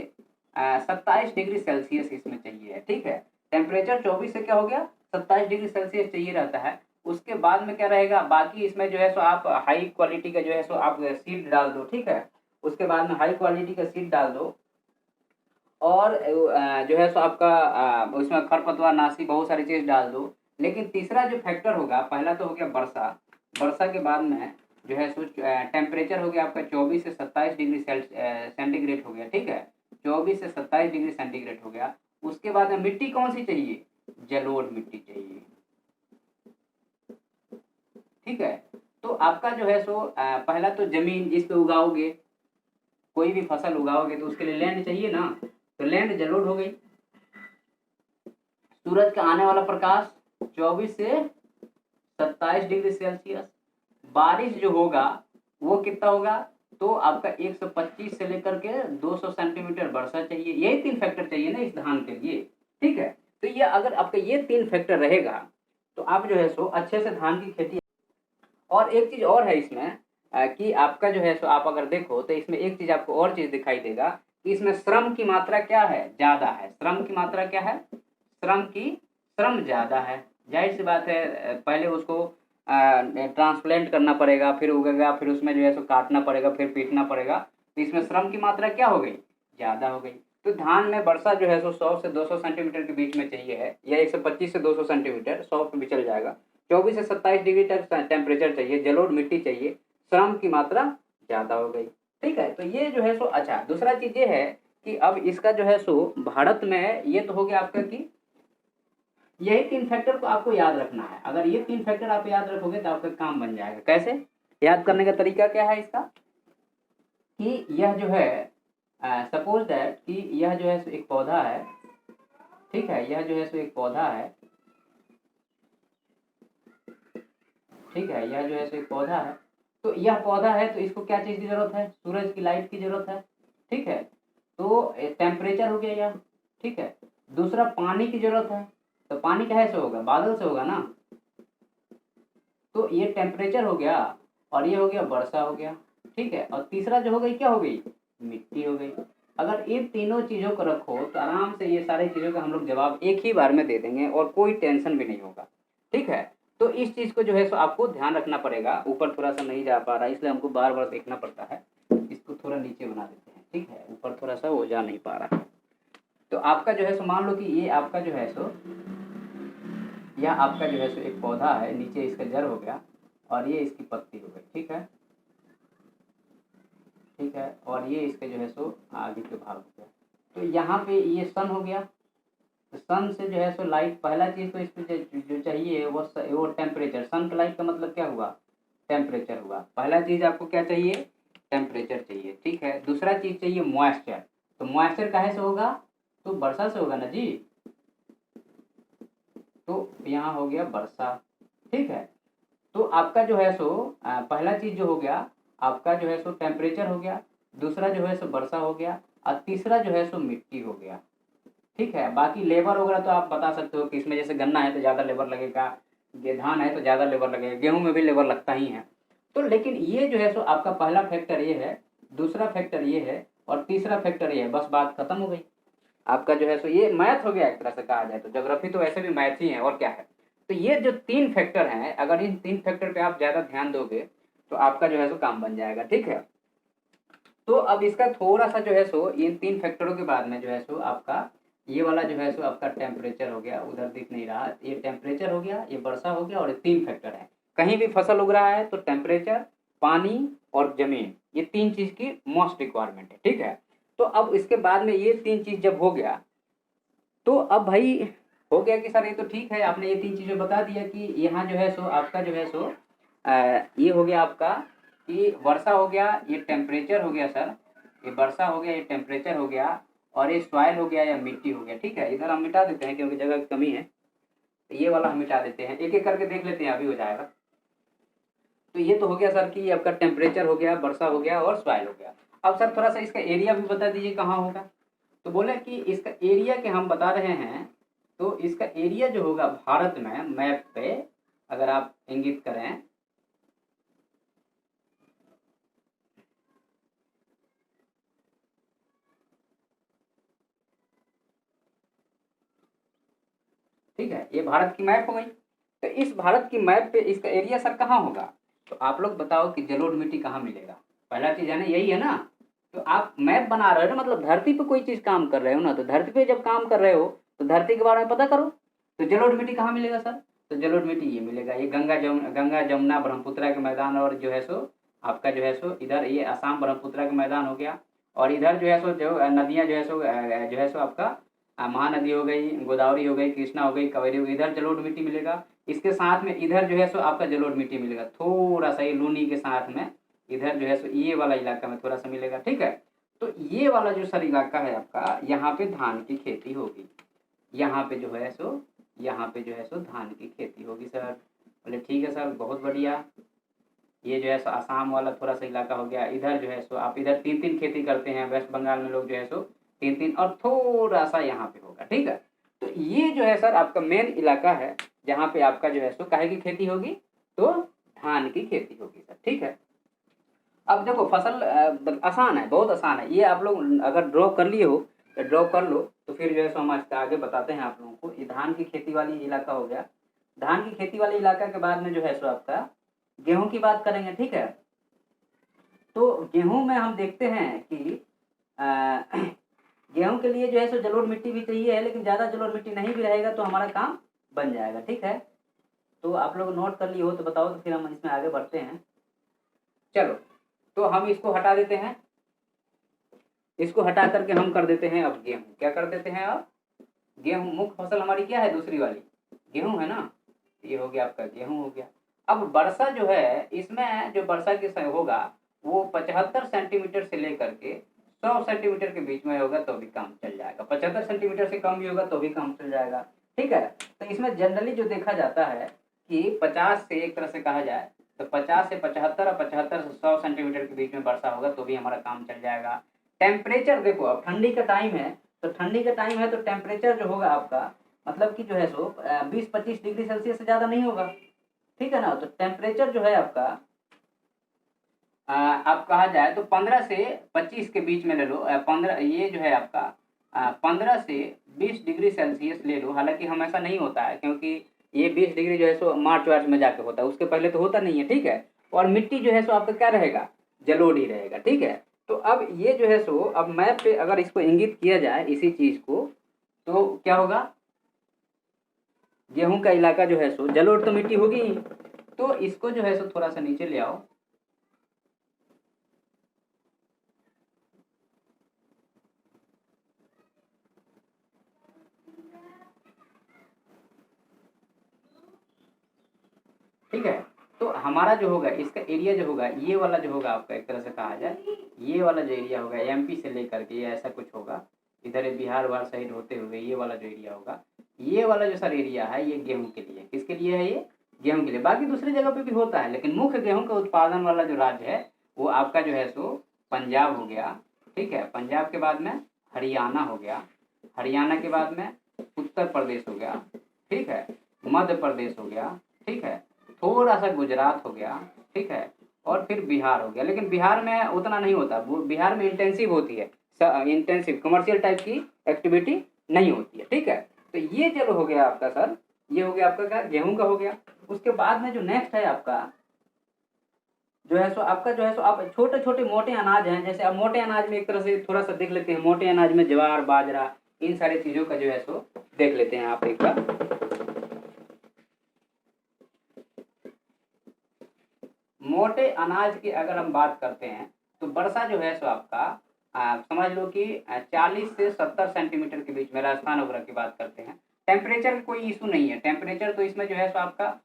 27 डिग्री सेल्सियस इसमें चाहिए, ठीक है। टेम्परेचर 24 से क्या हो गया 27 डिग्री सेल्सियस चाहिए रहता है। उसके बाद में क्या रहेगा, बाकी इसमें जो है सो आप हाई क्वालिटी का जो है सो आप सीड डाल दो, ठीक है। उसके बाद में हाई क्वालिटी का सीड डाल दो, और जो है सो आपका उसमें खरपतवार नाशी बहुत सारी चीज़ डाल दो। लेकिन तीसरा जो फैक्टर होगा, पहला तो हो गया वर्षा, वर्षा के बाद में जो है सो टेम्परेचर हो गया आपका 24 से 27 डिग्री सेंटीग्रेड हो गया, ठीक है। 24 से 27 डिग्री सेंटीग्रेड हो गया। उसके बाद में मिट्टी कौन सी चाहिए? जलोढ़ मिट्टी चाहिए, ठीक है। तो आपका जो है सो पहला तो जमीन जिस पे उगाओगे, कोई भी फसल उगाओगे तो उसके लिए लैंड चाहिए ना, तो लैंड जलोढ़ हो गई। सूरज का आने वाला प्रकाश 24 से 27 डिग्री सेल्सियस। बारिश जो होगा वो कितना होगा? तो आपका 125 से लेकर के 200 सेंटीमीटर वर्षा चाहिए। यही 3 फैक्टर चाहिए ना इस धान के लिए, ठीक है। तो ये अगर आपका ये 3 फैक्टर रहेगा तो आप जो है सो अच्छे से धान की खेती। और एक चीज और है इसमें कि आपका जो है सो आप अगर देखो तो इसमें एक चीज आपको और चीज दिखाई देगा कि इसमें श्रम की मात्रा क्या है? ज्यादा है। श्रम की मात्रा क्या है? श्रम ज्यादा है। जाहिर सी बात है, पहले उसको ट्रांसप्लांट करना पड़ेगा, फिर उगेगा, फिर उसमें जो है सो काटना पड़ेगा, फिर पीटना पड़ेगा। तो इसमें श्रम की मात्रा क्या हो गई? ज्यादा हो गई। तो धान में वर्षा जो है सो 100 से 200 सेंटीमीटर के बीच में चाहिए है, या 125 से 200 सेंटीमीटर, 100 पे भी चल जाएगा। 24 से 27 डिग्री तक टेम्परेचर चाहिए, जलोढ़ मिट्टी चाहिए, श्रम की मात्रा ज्यादा हो गई, ठीक है। तो ये जो है सो अच्छा, दूसरा चीज ये है कि अब इसका जो है सो भारत में ये तो हो गया आपका कि यही 3 फैक्टर को आपको याद रखना है। अगर ये 3 फैक्टर आप याद रखोगे तो आपका काम बन जाएगा। कैसे याद करने का तरीका क्या है इसका, कि यह जो है सपोज दैट कि यह जो है सो एक पौधा है, ठीक है। यह जो है सो एक पौधा है, ठीक है। यह जो है सो एक पौधा है। तो यह पौधा है तो इसको क्या चीज की जरूरत है? सूरज की लाइट की जरूरत है, ठीक है। तो टेम्परेचर हो गया यह, ठीक है। दूसरा पानी की जरूरत है, तो पानी कहाँ से होगा? बादल से होगा ना। तो ये टेम्परेचर हो गया, और ये हो गया वर्षा हो गया, ठीक है। और तीसरा जो हो गई क्या हो गई? मिट्टी हो गई। अगर इन तीनों चीजों को रखो तो आराम से ये सारी चीजों का हम लोग जवाब एक ही बार में दे देंगे और कोई टेंशन भी नहीं होगा, ठीक है। तो इस चीज को जो है सो आपको ध्यान रखना पड़ेगा। ऊपर थोड़ा सा नहीं जा पा रहा इसलिए हमको बार बार देखना पड़ता है। इसको थोड़ा नीचे बना देते हैं, ठीक है। ऊपर थोड़ा सा वो जा नहीं पा रहा है। तो आपका जो है सो मान लो कि ये आपका जो है सो यह आपका जो है सो एक पौधा है, नीचे इसका जड़ हो गया और ये इसकी पत्ती हो गई, ठीक है, ठीक है। और ये इसके जो है सो आगे के भाग हो गया। तो यहाँ पे ये सन हो गया, तो सन से जो है सो लाइट, पहला चीज़ तो इस पे जो चाहिए वो टेम्परेचर। सन का लाइट का मतलब क्या हुआ, टेम्परेचर हुआ। पहला चीज़ आपको क्या चाहिए, टेम्परेचर चाहिए, ठीक है। दूसरा चीज़ चाहिए मॉइस्चर। तो मॉइस्चर काहे से होगा, तो वर्षा से होगा ना जी। तो यहाँ हो गया वर्षा, ठीक है। तो आपका जो है सो पहला चीज़ जो हो गया आपका जो है सो टेम्परेचर हो गया, दूसरा जो है सो वर्षा हो गया, और तीसरा जो है सो मिट्टी हो गया, ठीक है। बाकी लेबर वगैरह तो आप बता सकते हो कि इसमें जैसे गन्ना है तो ज़्यादा लेबर लगेगा, ये धान है तो ज़्यादा लेबर लगेगा, गेहूं में भी लेबर लगता ही है। तो लेकिन ये जो है सो आपका पहला फैक्टर ये है, दूसरा फैक्टर ये है, और तीसरा फैक्टर ये है, बस बात खत्म हो गई। आपका जो है सो ये मैथ हो गया एक तरह से कहा जाए तो। ज्योग्राफी तो वैसे भी मैथ ही है, और क्या है। तो ये जो तीन फैक्टर हैं, अगर इन तीन फैक्टर पे आप ज़्यादा ध्यान दोगे तो आपका जो है सो काम बन जाएगा, ठीक है। तो अब इसका थोड़ा सा जो है सो इन तीन फैक्टरों के बाद में जो है सो आपका ये वाला जो है सो आपका टेम्परेचर हो गया, उधर दिख नहीं रहा, ये टेम्परेचर हो गया, ये वर्षा हो गया, और ये तीन फैक्टर है। कहीं भी फसल उग रहा है तो टेम्परेचर, पानी और जमीन, ये तीन चीज की मोस्ट रिक्वायरमेंट है, ठीक है। तो अब इसके बाद में ये तीन चीज जब हो गया तो अब भाई हो गया कि सर ये तो ठीक है, आपने ये तीन चीजें बता दिया कि यहाँ जो है सो आपका जो है सो ये हो गया आपका कि वर्षा हो गया, ये टेम्परेचर हो गया सर, ये वर्षा हो गया, ये टेम्परेचर हो गया, और ये सॉइल हो गया या मिट्टी हो गया, ठीक है। इधर हम मिटा देते हैं क्योंकि जगह की कमी है, तो ये वाला हम मिटा देते हैं, एक एक करके देख लेते हैं, अभी हो जाएगा। तो ये तो हो गया सर कि आपका टेम्परेचर हो गया, वर्षा हो गया, और सॉइल हो गया। अब सर थोड़ा सा इसका एरिया भी बता दीजिए कहाँ होगा। तो बोले कि इसका एरिया के हम बता रहे हैं, तो इसका एरिया जो होगा भारत में मैप पे अगर आप इंगित करें, ठीक है, ये भारत की मैप हो गई। तो इस भारत की मैप पे इसका एरिया सर कहाँ होगा, तो आप लोग बताओ कि जलोढ़ मिट्टी कहाँ मिलेगा। पहला चीज है ना, यही है ना। तो आप मैप बना रहे हो ना, मतलब धरती पे कोई चीज काम कर रहे हो ना, तो धरती पे जब काम कर रहे हो तो धरती के बारे में पता करो। तो जलोढ़ मिट्टी कहाँ मिलेगा सर, तो जलोढ़ मिट्टी ये मिलेगा, ये गंगा जमुना ब्रह्मपुत्रा के मैदान, और जो है सो आपका जो है सो इधर ये असम ब्रह्मपुत्रा के मैदान हो गया, और इधर जो है सो जो नदियाँ जो है सो आपका महानदी हो गई, गोदावरी हो गई, कृष्णा हो गई, कावेरी हो गई, इधर जलोढ़ मिट्टी मिलेगा। इसके साथ में इधर जो है सो आपका जलोढ़ मिट्टी मिलेगा, थोड़ा सा ये लूनी के साथ में इधर जो है सो ये वाला इलाका में थोड़ा सा मिलेगा, ठीक है। तो ये वाला जो सर इलाका है आपका, यहाँ पे धान की खेती होगी, यहाँ पे जो है सो यहाँ पे जो है सो धान की खेती होगी सर। बोले ठीक है सर, बहुत बढ़िया। ये जो है सो आसाम वाला थोड़ा सा इलाका हो गया, इधर जो है सो आप इधर तीन तीन खेती करते हैं, वेस्ट बंगाल में लोग जो है सो तीन तीन, और थोड़ा सा यहाँ पे होगा, ठीक है। तो ये जो है सर आपका मेन इलाका है जहाँ पे आपका जो है सो काहे की खेती होगी, तो धान की खेती होगी सर, ठीक है। अब देखो फसल आसान है, बहुत आसान है ये, आप लोग अगर ड्रॉ कर लिए हो तो ड्रॉ कर लो, तो फिर जो है सो हम इसका आगे बताते हैं आप लोगों को। ये धान की खेती वाली इलाका हो गया। धान की खेती वाले इलाका के बाद में जो है सो आपका गेहूं की बात करेंगे, ठीक है। तो गेहूं में हम देखते हैं कि अ, गेहूं के लिए जो है सो जलोढ़ मिट्टी भी चाहिए है, लेकिन ज़्यादा जलोढ़ मिट्टी नहीं भी रहेगा तो हमारा काम बन जाएगा, ठीक है। तो आप लोग नोट कर लिए हो तो बताओ, तो फिर हम इसमें आगे बढ़ते हैं। चलो, तो हम इसको हटा देते हैं, इसको हटा करके हम कर देते हैं अब गेहूं। क्या कर देते हैं अब, गेहूं। मुख्य फसल हमारी क्या है, दूसरी वाली गेहूं है ना। ये हो गया आपका गेहूं हो गया। अब वर्षा जो है, इसमें जो वर्षा के समय होगा वो 75 सेंटीमीटर से लेकर के 100 सेंटीमीटर के बीच में होगा तो भी काम चल जाएगा, 75 सेंटीमीटर से कम भी होगा तो भी काम चल जाएगा, ठीक है। तो इसमें जनरली जो देखा जाता है कि 50 से, एक तरह से कहा जाए तो 50 से 75 और 75 से 100 सेंटीमीटर के बीच में वर्षा होगा तो भी हमारा काम चल जाएगा। टेम्परेचर देखो, अब ठंडी का टाइम है, तो ठंडी का टाइम है तो टेम्परेचर जो होगा आपका, मतलब कि जो है सो 20-25 डिग्री सेल्सियस से ज़्यादा नहीं होगा, ठीक है ना। तो टेम्परेचर जो है आपका आप कहा जाए तो 15 से 25 के बीच में ले लो। 15 ये जो है आपका 15 से 20 डिग्री सेल्सियस ले लो। हालांकि हमेशा नहीं होता है, क्योंकि ये 20 डिग्री जो है सो मार्च वार्च में जाके होता है, उसके पहले तो होता नहीं है, ठीक है। और मिट्टी जो है सो आपका क्या रहेगा, जलोढ़ ही रहेगा, ठीक है। तो अब ये जो है सो, अब मैप पे अगर इसको इंगित किया जाए इसी चीज को, तो क्या होगा, गेहूं का इलाका जो है सो जलोढ़ तो मिट्टी होगी ही। तो इसको जो है सो थोड़ा सा नीचे ले आओ, ठीक है। तो हमारा जो होगा इसका एरिया जो होगा ये वाला जो होगा आपका एक तरह से कहा जाए ये वाला जो एरिया होगा एमपी से लेकर के ऐसा कुछ होगा, इधर बिहार वार साइड होते हुए ये वाला जो एरिया होगा, ये वाला जो सर एरिया है ये गेहूँ के लिए, किसके लिए है ये? गेहूँ के लिए। बाकी दूसरी जगह पे भी होता है, लेकिन मुख्य गेहूँ का उत्पादन वाला जो राज्य है वो आपका जो है सो पंजाब हो गया। ठीक है, पंजाब के बाद में हरियाणा हो गया, हरियाणा के बाद में उत्तर प्रदेश हो गया, ठीक है, मध्य प्रदेश हो गया, ठीक है, थोड़ा सा गुजरात हो गया, ठीक है, और फिर बिहार हो गया। लेकिन बिहार में उतना नहीं होता, वो बिहार में इंटेंसिव होती है, इंटेंसिव कमर्शियल टाइप की एक्टिविटी नहीं होती है। ठीक है, तो ये चलो हो गया आपका सर, ये हो गया आपका क्या, गेहूं का हो गया। उसके बाद में जो नेक्स्ट है आपका जो है सो आपका जो है सो आप छोटे छोटे मोटे अनाज हैं, जैसे आप मोटे अनाज में एक तरह से थोड़ा सा देख लेते हैं, मोटे अनाज में ज्वार बाजरा इन सारी चीजों का जो है सो देख लेते हैं आप एक बार। मोटे अनाज की अगर हम बात करते हैं तो वर्षा जो है सो आपका समझ लो कि 40 से 70 सेंटीमीटर के बीच में राजस्थान वगैरह की बात करते हैं। टेम्परेचर का कोई इशू नहीं है, टेम्परेचर तो इसमें जो है सो आपका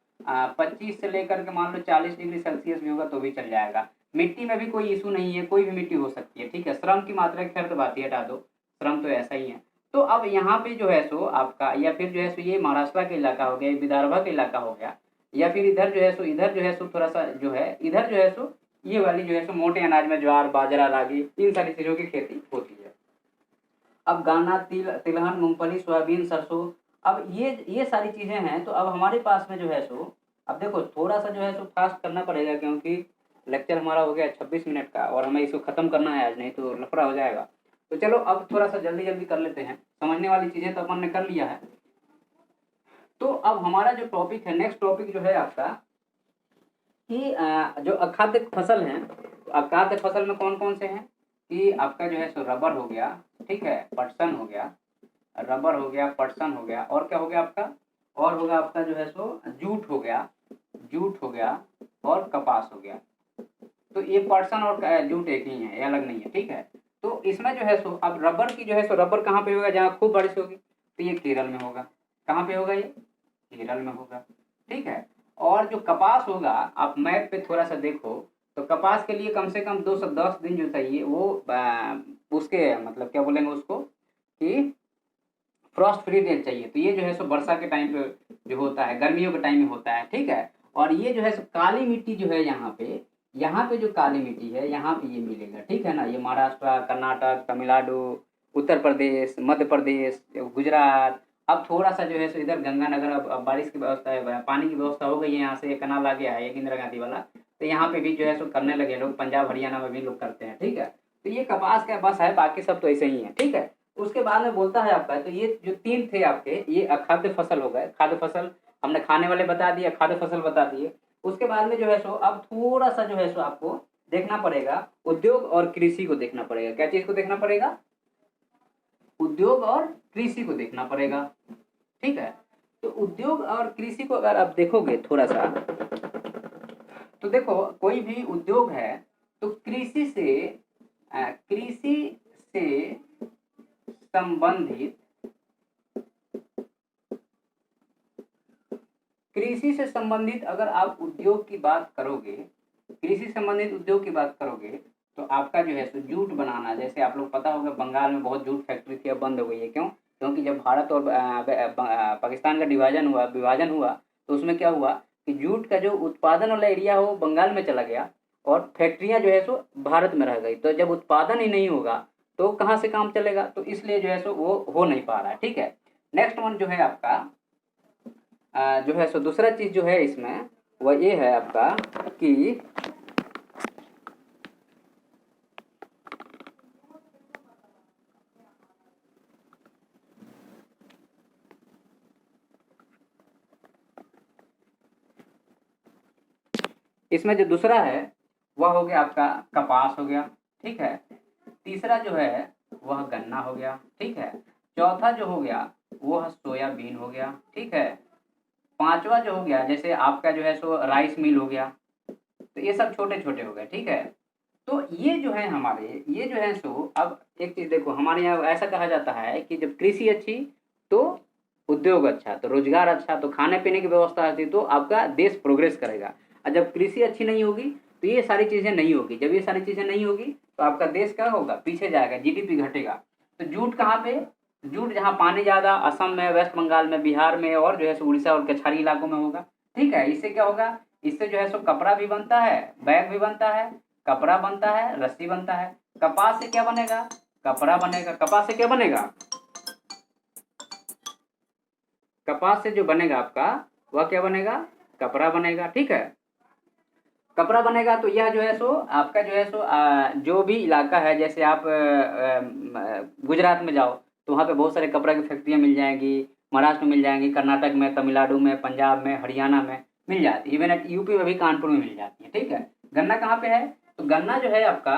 25 से लेकर के मान लो 40 डिग्री सेल्सियस भी होगा तो भी चल जाएगा। मिट्टी में भी कोई इशू नहीं है, कोई भी मिट्टी हो सकती है। ठीक है, श्रम की मात्रा खैर तो बात ही हटा दो, श्रम तो ऐसा ही है। तो अब यहाँ पे जो है सो आपका या फिर जो है सो ये महाराष्ट्र का इलाका हो गया, विदर्भा का इलाका हो गया, या फिर इधर जो है सो इधर जो है सो थोड़ा सा जो है इधर जो है सो ये वाली जो है सो मोटे अनाज में ज्वार बाजरा रागी इन सारी चीजों की खेती होती है। अब गन्ना तिलहन मूंगफली सोयाबीन सरसों, अब ये सारी चीजें हैं। तो अब हमारे पास में जो है सो अब देखो थोड़ा सा जो है सो फास्ट करना पड़ेगा, क्योंकि लेक्चर हमारा हो गया 26 मिनट का और हमें इसको खत्म करना है आज, नहीं तो लफड़ा हो जाएगा। तो चलो अब थोड़ा सा जल्दी जल्दी कर लेते हैं, समझने वाली चीजें तो अपन ने कर लिया है। तो अब हमारा जो टॉपिक है, नेक्स्ट टॉपिक जो है आपका कि जो अखाद्य फसल है, तो अखाद्य फसल में कौन कौन से हैं कि आपका जो है सो रबर हो गया, ठीक है, पटसन हो गया, रबर हो गया, पटसन हो गया, और क्या हो गया आपका, और होगा आपका जो है सो जूट हो गया, जूट हो गया, और कपास हो गया। तो ये पटसन और जूट एक ही है, ये अलग नहीं है। ठीक है, तो इसमें जो है सो अब रबर की जो है सो रबर कहाँ पे होगा, जहाँ खूब बारिश होगी, तो ये केरल में होगा। कहाँ पे होगा, ये केरल में होगा। ठीक है, और जो कपास होगा आप मैप पे थोड़ा सा देखो, तो कपास के लिए कम से कम 210 दिन जो चाहिए वो उसके मतलब क्या बोलेंगे उसको कि फ्रॉस्ट फ्री डेट चाहिए। तो ये जो है सो वर्षा के टाइम पे जो होता है, गर्मियों के टाइम में होता है। ठीक है, और ये जो है सो काली मिट्टी जो है यहाँ पे जो काली मिट्टी है यहाँ पे ये मिलेगा। ठीक है ना, ये महाराष्ट्र, कर्नाटक, तमिलनाडु, उत्तर प्रदेश, मध्य प्रदेश, गुजरात। अब थोड़ा सा जो है सो इधर गंगानगर अब बारिश की व्यवस्था है, पानी की व्यवस्था हो गई है, यहाँ से एक कनाल आ गया है एक इंदिरा गांधी वाला, तो यहाँ पे भी जो है सो करने लगे लोग, पंजाब हरियाणा में भी लोग करते हैं। ठीक है, तो ये कपास का बस है, बाकी सब तो ऐसे ही है। ठीक है, उसके बाद में बोलता है आपका, तो ये जो तीन थे आपके ये अखाद्य फसल हो गए। खाद्य फसल हमने खाने वाले बता दिए, खाद्य फसल बता दिए। उसके बाद में जो है सो अब थोड़ा सा जो है सो आपको देखना पड़ेगा उद्योग और कृषि को देखना पड़ेगा। क्या चीज को देखना पड़ेगा, उद्योग और कृषि को देखना पड़ेगा। ठीक है, तो उद्योग और कृषि को अगर आप देखोगे थोड़ा सा, तो देखो कोई भी उद्योग है तो कृषि से संबंधित कृषि से संबंधित अगर आप उद्योग की बात करोगे, कृषि संबंधित उद्योग की बात करोगे, तो आपका जो है सो जूट बनाना, जैसे आप लोग पता होगा बंगाल में बहुत जूट फैक्ट्री थी, अब बंद हो गई है। क्यों? क्योंकि जब भारत और पाकिस्तान का विभाजन हुआ तो उसमें क्या हुआ कि जूट का जो उत्पादन वाला एरिया हो बंगाल में चला गया और फैक्ट्रियां जो है सो भारत में रह गई। तो जब उत्पादन ही नहीं होगा तो कहाँ से काम चलेगा, तो इसलिए जो है सो वो हो नहीं पा रहा है। ठीक है, नेक्स्ट वन जो है आपका जो है सो दूसरा चीज जो है इसमें वह ये है आपका कि इसमें जो दूसरा है वह हो गया आपका कपास हो गया। ठीक है, तीसरा जो है वह गन्ना हो गया। ठीक है, चौथा जो हो गया वह सोयाबीन हो गया। ठीक है, पांचवा जो हो गया जैसे आपका जो है सो राइस मिल हो गया। तो ये सब छोटे छोटे हो गए। ठीक है, तो ये जो है हमारे ये जो है सो अब एक चीज देखो, हमारे यहाँ ऐसा कहा जाता है कि जब कृषि अच्छी तो उद्योग अच्छा, तो रोजगार अच्छा, तो खाने पीने की व्यवस्था अच्छी, तो आपका देश प्रोग्रेस करेगा। और जब कृषि अच्छी नहीं होगी तो ये सारी चीज़ें नहीं होगी। जब ये सारी चीज़ें नहीं होगी तो आपका देश क्या होगा, पीछे जाएगा, जीडीपी घटेगा। तो जूट कहाँ पे, जूट जहाँ पानी ज़्यादा, असम में, वेस्ट बंगाल में, बिहार में, और जो है सो उड़ीसा और कछारी इलाकों में होगा। ठीक है, इससे क्या होगा, इससे जो है सो कपड़ा भी बनता है, बैग भी बनता है, कपड़ा बनता है, रस्सी बनता है। कपास से क्या बनेगा, कपड़ा बनेगा। कपास से क्या बनेगा, कपास से जो बनेगा आपका वह क्या बनेगा, कपड़ा बनेगा। ठीक है, कपड़ा बनेगा। तो यह जो है सो आपका जो है सो जो भी इलाका है, जैसे आप गुजरात में जाओ तो वहाँ पे बहुत सारे कपड़ा की फैक्ट्रियाँ मिल जाएंगी, महाराष्ट्र में मिल जाएंगी, कर्नाटक में, तमिलनाडु में, पंजाब में, हरियाणा में मिल जाती है, इवन यूपी में भी, कानपुर में मिल जाती है। ठीक है, गन्ना कहाँ पे है, तो गन्ना जो है आपका,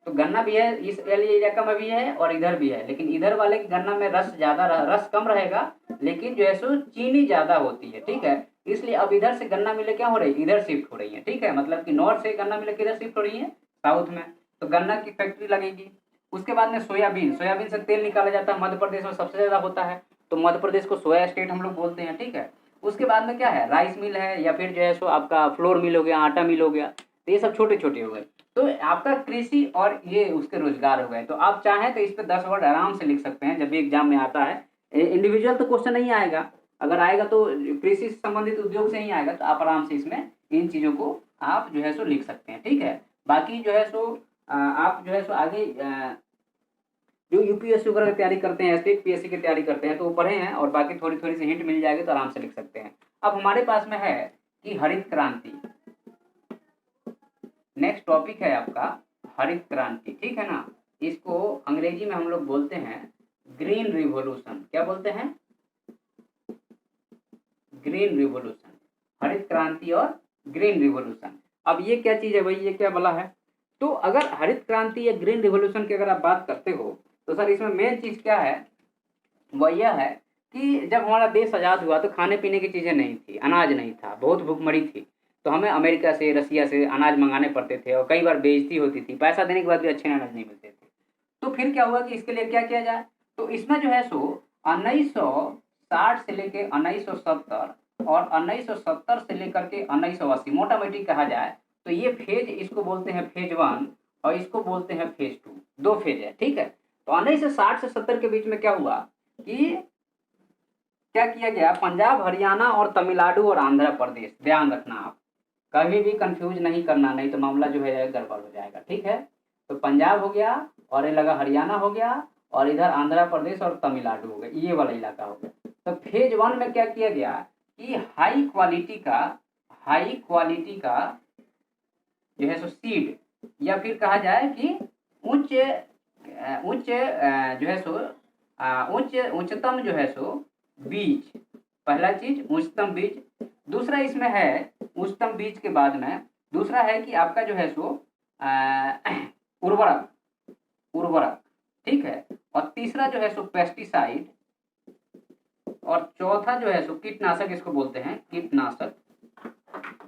तो गन्ना भी है इस वाले इलाका में भी है और इधर भी है, लेकिन इधर वाले के गन्ना में रस ज़्यादा, रस कम रहेगा, लेकिन जो है सो चीनी ज़्यादा होती है। ठीक है, इसलिए अब इधर से गन्ना मिले क्या हो रही है, इधर शिफ्ट हो रही है। ठीक है, मतलब कि नॉर्थ से गन्ना मिले किधर शिफ्ट हो रही है, साउथ में। तो गन्ना की फैक्ट्री लगेगी। उसके बाद में सोयाबीन, सोयाबीन से तेल निकाला जाता है, मध्य प्रदेश में सबसे ज़्यादा होता है, तो मध्य प्रदेश को सोया स्टेट हम लोग बोलते हैं। ठीक है, उसके बाद में क्या है, राइस मिल है, या फिर जो है सो आपका फ्लोर मिल हो गया, आटा मिल हो गया, तो ये सब छोटे छोटे हो गए। तो आपका कृषि और ये उसके रोजगार हो गए। तो आप चाहें तो इस पे 10 वर्ड आराम से लिख सकते हैं जब भी एग्जाम में आता है। इंडिविजुअल तो क्वेश्चन नहीं आएगा, अगर आएगा तो कृषि से संबंधित उद्योग से ही आएगा, तो आप आराम से इसमें इन चीज़ों को आप जो है सो लिख सकते हैं। ठीक है, बाकी जो है सो आप जो है सो आगे जो यूपीएससी वगैरह की तैयारी करते हैं, स्टेट पीएससी की तैयारी करते हैं, तो वो पढ़े हैं, और बाकी थोड़ी थोड़ी सी हिंट मिल जाएगी तो आराम से लिख सकते हैं। अब हमारे पास में है कि हरित क्रांति, नेक्स्ट टॉपिक है आपका हरित क्रांति। ठीक है ना, इसको अंग्रेजी में हम लोग बोलते हैं ग्रीन रिवॉल्यूशन। क्या बोलते हैं, ग्रीन रिवॉल्यूशन, हरित क्रांति और ग्रीन रिवॉल्यूशन। अब ये क्या चीज है भाई, ये क्या बोला है, तो अगर हरित क्रांति या ग्रीन रिवॉल्यूशन की अगर आप बात करते हो तो सर इसमें मेन चीज क्या है, वह यह है कि जब हमारा देश आज़ाद हुआ तो खाने पीने की चीज़ें नहीं थी, अनाज नहीं था, बहुत भूखमरी थी, तो हमें अमेरिका से, रसिया से अनाज मंगाने पड़ते थे, और कई बार बेइज्जती होती थी, पैसा देने के बाद भी अच्छे अनाज नहीं मिलते थे। तो फिर क्या हुआ कि इसके लिए क्या किया जाए, तो इसमें जो है सो 1960 से लेके 1970 और 1970 से लेकर के 1980 मोटा मोटी कहा जाए तो ये फेज, इसको बोलते हैं फेज 1 और इसको बोलते हैं फेज 2, दो फेज है। ठीक है, तो 1960 से 70 के बीच में क्या हुआ कि क्या किया गया, पंजाब, हरियाणा और तमिलनाडु और आंध्र प्रदेश, ध्यान रखना आप, कभी भी कंफ्यूज नहीं करना, नहीं तो मामला जो है गड़बड़ हो जाएगा। ठीक है, तो पंजाब हो गया, और ये लगा हरियाणा हो गया, और इधर आंध्र प्रदेश और तमिलनाडु हो गया, ये वाला इलाका हो गया। तो फेज 1 में क्या किया गया कि हाई क्वालिटी का जो है सो सीड, या फिर कहा जाए कि उच्च उच्च जो है सो उच्चतम जो है सो बीज, पहला चीज उच्चतम बीज। दूसरा इसमें है उच्चतम बीज के बाद में दूसरा है कि आपका जो है सो उर्वरक, उर्वरक। ठीक है, और तीसरा जो है सो पेस्टिसाइड, और चौथा जो है सो कीटनाशक, इसको बोलते हैं कीटनाशक,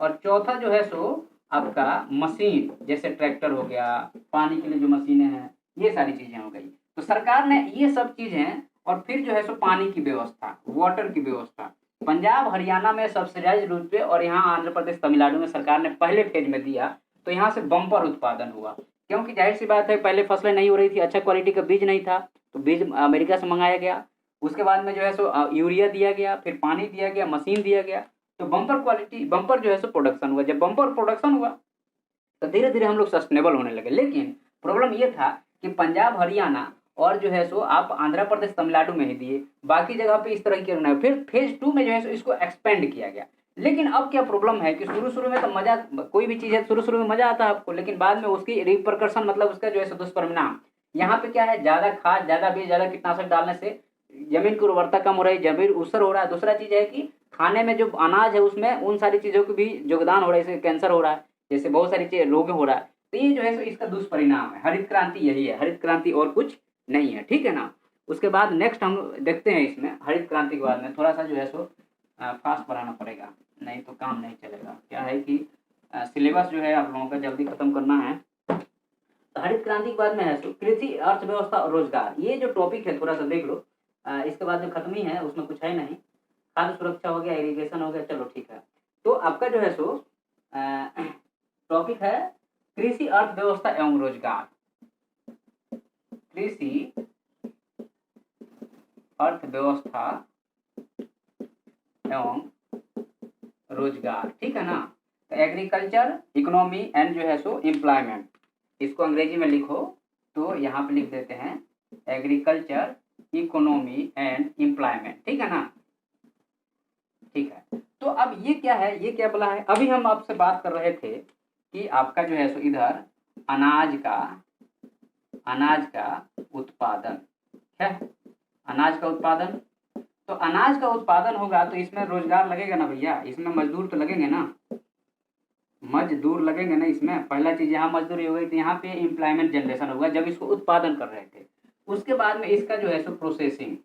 और चौथा जो है सो आपका मशीन, जैसे ट्रैक्टर हो गया, पानी के लिए जो मशीनें हैं, ये सारी चीजें हो गई। तो सरकार ने ये सब चीजें, और फिर जो है सो पानी की व्यवस्था, वाटर की व्यवस्था, पंजाब हरियाणा में सब्सिडाइज रूप पे, और यहाँ आंध्र प्रदेश तमिलनाडु में सरकार ने पहले फेज में दिया, तो यहाँ से बम्पर उत्पादन हुआ। क्योंकि जाहिर सी बात है पहले फसलें नहीं हो रही थी, अच्छा क्वालिटी का बीज नहीं था, तो बीज अमेरिका से मंगाया गया, उसके बाद में जो है सो यूरिया दिया गया, फिर पानी दिया गया, मशीन दिया गया, तो बम्पर क्वालिटी, बम्पर जो है सो प्रोडक्शन हुआ। जब बम्पर प्रोडक्शन हुआ तो धीरे धीरे हम लोग सस्टेनेबल होने लगे। लेकिन प्रॉब्लम ये था कि पंजाब हरियाणा और जो है सो आप आंध्र प्रदेश तमिलनाडु में ही दिए, बाकी जगह पे इस तरह की नहीं। फिर फेज 2 में जो है सो इसको एक्सपेंड किया गया। लेकिन अब क्या प्रॉब्लम है कि शुरू शुरू में तो मजा, कोई भी चीज़ है शुरू शुरू में मजा आता है आपको, लेकिन बाद में उसकी रिपरकर्शन, मतलब उसका जो है सो दुष्परिणाम, यहाँ पे क्या है, ज़्यादा खाद, ज़्यादा बीज, ज़्यादा कीटनाशक डालने से जमीन की उर्वरता कम हो रही है, जमीन ऊसर हो रहा है। दूसरा चीज़ है कि खाने में जो अनाज है उसमें उन सारी चीज़ों को भी योगदान हो रहा है, जैसे कैंसर हो रहा है, जैसे बहुत सारी चीज़ें रोग हो रहा है। तो ये जो है सो इसका दुष्परिणाम है। हरित क्रांति यही है, हरित क्रांति और कुछ नहीं है। ठीक है ना, उसके बाद नेक्स्ट हम देखते हैं इसमें हरित क्रांति के बाद में थोड़ा सा जो है सो फास्ट बढ़ाना पड़ेगा, नहीं तो काम नहीं चलेगा। क्या है कि सिलेबस जो है आप लोगों का जल्दी खत्म करना है। तो हरित क्रांति के बाद में है सो कृषि, अर्थव्यवस्था और रोजगार, ये जो टॉपिक है थोड़ा सा देख लो। इसके बाद जो खत्म ही है उसमें कुछ है नहीं। खाद्य सुरक्षा हो गया, इरिगेशन हो गया, चलो ठीक है। तो आपका जो है सो टॉपिक है कृषि अर्थव्यवस्था एवं रोजगार। कृषि अर्थव्यवस्था एवं रोजगार, ठीक है ना। तो एग्रीकल्चर, इकोनॉमी एंड जो है सो एम्प्लॉयमेंट, इसको अंग्रेजी में लिखो तो यहाँ पे लिख देते हैं एग्रीकल्चर, इकोनॉमी एंड एम्प्लॉयमेंट, ठीक है ना। ठीक है, तो अब ये क्या है, ये क्या बोला है, अभी हम आपसे बात कर रहे थे कि आपका जो है सो इधर अनाज का उत्पादन है, अनाज का उत्पादन। तो अनाज का उत्पादन होगा तो इसमें रोजगार लगेगा ना भैया, इसमें मजदूर तो लगेंगे ना, मजदूर लगेंगे ना इसमें। पहला चीज यहाँ मजदूरी हो गई, तो यहाँ पे एम्प्लॉयमेंट जनरेशन होगा जब इसको उत्पादन कर रहे थे। उसके बाद में इसका जो है सो प्रोसेसिंग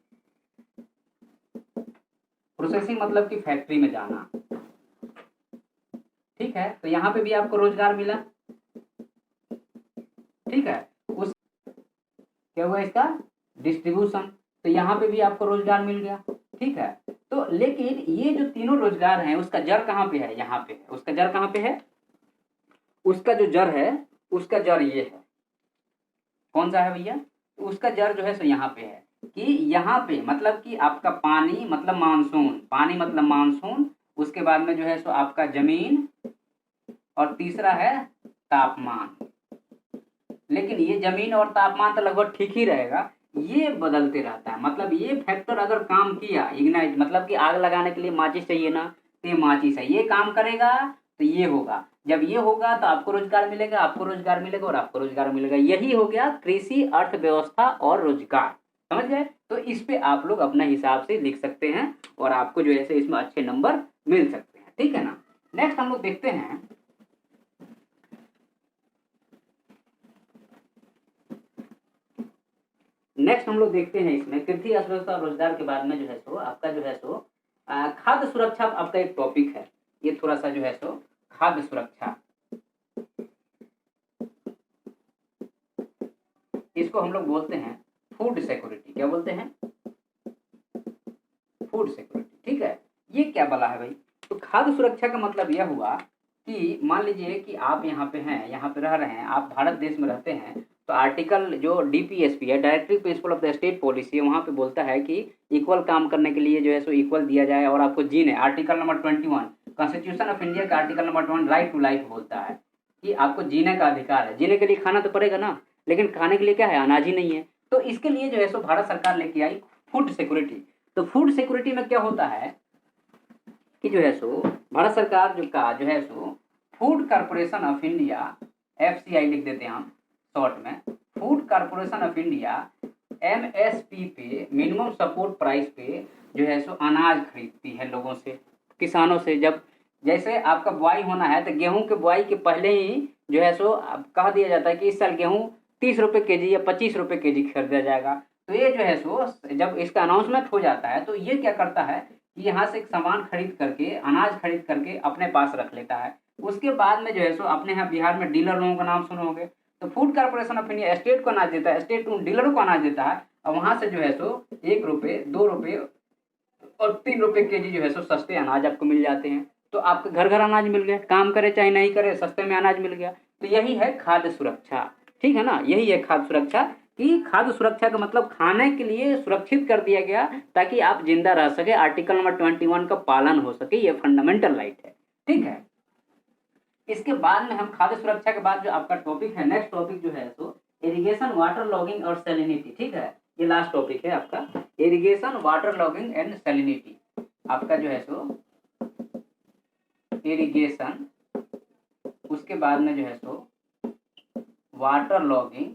मतलब कि फैक्ट्री में जाना, ठीक है। तो यहाँ पे भी आपको रोजगार मिला, ठीक है। उस क्या हुआ इसका डिस्ट्रीब्यूशन, तो यहाँ पे भी आपको रोजगार मिल गया, ठीक है। तो लेकिन ये जो तीनों रोजगार हैं उसका जड़ कहाँ पे है, यहाँ पे है। उसका जड़ कहाँ पे है, उसका जो जड़ है, उसका जड़ ये है, कौन सा है भैया, उसका जड़ जो है सो यहाँ पे है कि यहाँ पे मतलब कि आपका पानी मतलब मानसून, पानी मतलब मानसून, उसके बाद में जो है सो आपका जमीन, और तीसरा है तापमान। लेकिन ये जमीन और तापमान तो लगभग ठीक ही रहेगा, ये बदलते रहता है। मतलब ये फैक्टर अगर काम किया, इग्नाइट मतलब कि आग लगाने के लिए माचिस चाहिए ना, तो ये माचिस है, ये काम करेगा तो ये होगा। जब ये होगा तो आपको रोजगार मिलेगा, आपको रोजगार मिलेगा और आपको रोजगार मिलेगा। यही हो गया कृषि अर्थव्यवस्था और रोजगार, समझ गए। तो इस पे आप लोग अपना हिसाब से लिख सकते हैं और आपको जो है इसमें अच्छे नंबर मिल सकते हैं, ठीक है ना। नेक्स्ट हम लोग देखते हैं, नेक्स्ट हम लोग देखते हैं इसमें कृषि अर्थव्यवस्था और रोजगार के बाद में जो है सो आपका जो है सो खाद्य सुरक्षा आपका एक टॉपिक है। ये थोड़ा सा जो है सो खाद्य सुरक्षा, इसको हम लोग बोलते हैं फूड सिक्योरिटी। क्या बोलते हैं, फूड सिक्योरिटी, ठीक है। ये क्या बोला है भाई, तो खाद्य सुरक्षा का मतलब यह हुआ कि मान लीजिए कि आप यहाँ पे हैं, यहाँ पे रह रहे हैं, आप भारत देश में रहते हैं, तो आर्टिकल जो डीपीएसपी है, directive principle of the state policy है, वहाँ पे बोलता है कि इक्वल काम करने के लिए जो है सो इक्वल दिया जाए और आपको जीने, article number 21 constitution of India का article number 1 right to life बोलता है कि आपको जीने का अधिकार है। जीने के लिए खाना तो पड़ेगा ना, लेकिन खाने के लिए क्या है, अनाज ही नहीं है। तो इसके लिए जो है सो भारत सरकार लेके आई फूड सिक्योरिटी। तो फूड सिक्योरिटी में क्या होता है कि जो है सो भारत सरकार जो है so food corporation of India, FCI लिख देते हैं हम शॉर्ट में, food corporation of India MSP पे, मिनिमम सपोर्ट प्राइस पे जो है सो अनाज खरीदती है लोगों से, किसानों से। जब जैसे आपका बुआई होना है तो गेहूं के बुआई के पहले ही जो है सो कह दिया जाता है कि इस साल गेहूं 30 रुपये के जी या 25 रुपये के जी खरीदा जाएगा। तो ये जो है सो जब इसका अनाउंसमेंट हो जाता है तो ये क्या करता है कि यहाँ से एक सामान खरीद करके, अनाज खरीद करके अपने पास रख लेता है। उसके बाद में जो है सो अपने यहाँ बिहार में डीलर लोगों का नाम सुनोगे, तो food corporation of India state को अनाज देता है, स्टेट उन डीलरों को अनाज देता है, और वहां से जो है सो 1 रुपये, 2 रुपये और 3 रुपये के जी जो है सो सस्ते अनाज आपको मिल जाते हैं। तो आपके घर घर अनाज मिल गया, काम करे चाहे नहीं करे, सस्ते में अनाज मिल गया। तो यही है खाद्य सुरक्षा, ठीक है ना। यही है खाद्य सुरक्षा कि खाद्य सुरक्षा का मतलब खाने के लिए सुरक्षित कर दिया गया ताकि आप जिंदा रह सके, आर्टिकल नंबर 21 का पालन हो सके, ये फंडामेंटल राइट है, ठीक है। इसके बाद में हम खाद्य सुरक्षा के बाद जो आपका टॉपिक है, नेक्स्ट टॉपिक जो है सो इरिगेशन, वाटर लॉगिंग और सैलिनिटी, ठीक है। ये लास्ट टॉपिक है आपका irrigation, water logging and salinity. आपका जो है सो इरिगेशन, उसके बाद में जो है so water logging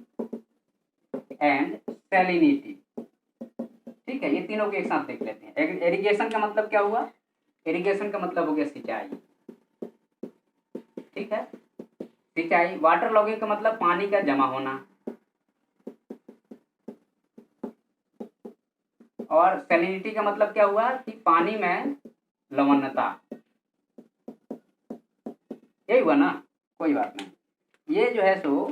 and salinity, ठीक है। ये तीनों को एक साथ देख लेते हैं। इरिगेशन का मतलब क्या हुआ, इरिगेशन का मतलब हो गया सिंचाई, ठीक है, सिंचाई। वाटर लॉगिंग का मतलब पानी का जमा होना, और सैलिनिटी का मतलब क्या हुआ कि पानी में लवणता, यही हुआ ना, कोई बात नहीं। ये जो है सो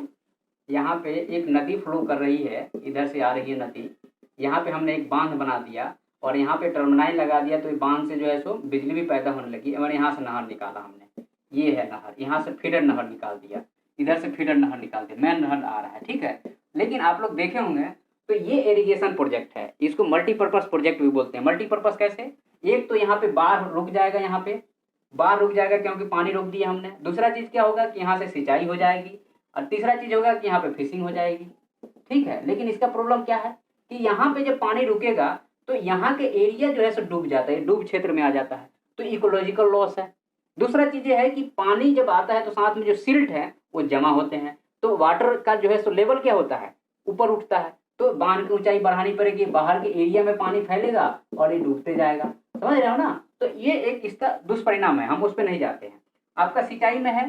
यहाँ पे एक नदी फ्लो कर रही है, इधर से आ रही है नदी, यहाँ पे हमने एक बांध बना दिया और यहाँ पे टर्मिनाई लगा दिया, तो ये बांध से जो है सो बिजली भी पैदा होने लगी और यहाँ से नहर निकाला हमने, ये है नहर, यहाँ से फीडर नहर निकाल दिया, इधर से फीडर नहर निकाल दिया, मेन नहर आ रहा है, ठीक है। लेकिन आप लोग देखे होंगे तो ये इरिगेशन प्रोजेक्ट है, इसको मल्टीपर्पज प्रोजेक्ट भी बोलते हैं। मल्टीपर्पज कैसे, एक तो यहाँ पे बाढ़ रुक जाएगा, यहाँ पे बाढ़ रुक जाएगा क्योंकि पानी रोक दिया हमने। दूसरा चीज क्या होगा कि यहाँ से सिंचाई हो जाएगी, और तीसरा चीज होगा कि यहाँ पे फिशिंग हो जाएगी, ठीक है। लेकिन इसका प्रॉब्लम क्या है कि यहाँ पे जब पानी रुकेगा तो यहाँ के एरिया जो है सो डूब जाता है, डूब क्षेत्र में आ जाता है, तो इकोलॉजिकल लॉस है। दूसरा चीज ये है कि पानी जब आता है तो साथ में जो सिल्ट है वो जमा होते हैं, तो वाटर का जो है सो लेवल क्या होता है, ऊपर उठता है, तो बांध की ऊंचाई बढ़ानी पड़ेगी, बाहर के एरिया में पानी फैलेगा और ये डूबते जाएगा, समझ रहे हो ना। तो ये एक इसका दुष्परिणाम है, हम उस पर नहीं जाते हैं। आपका सिंचाई में है,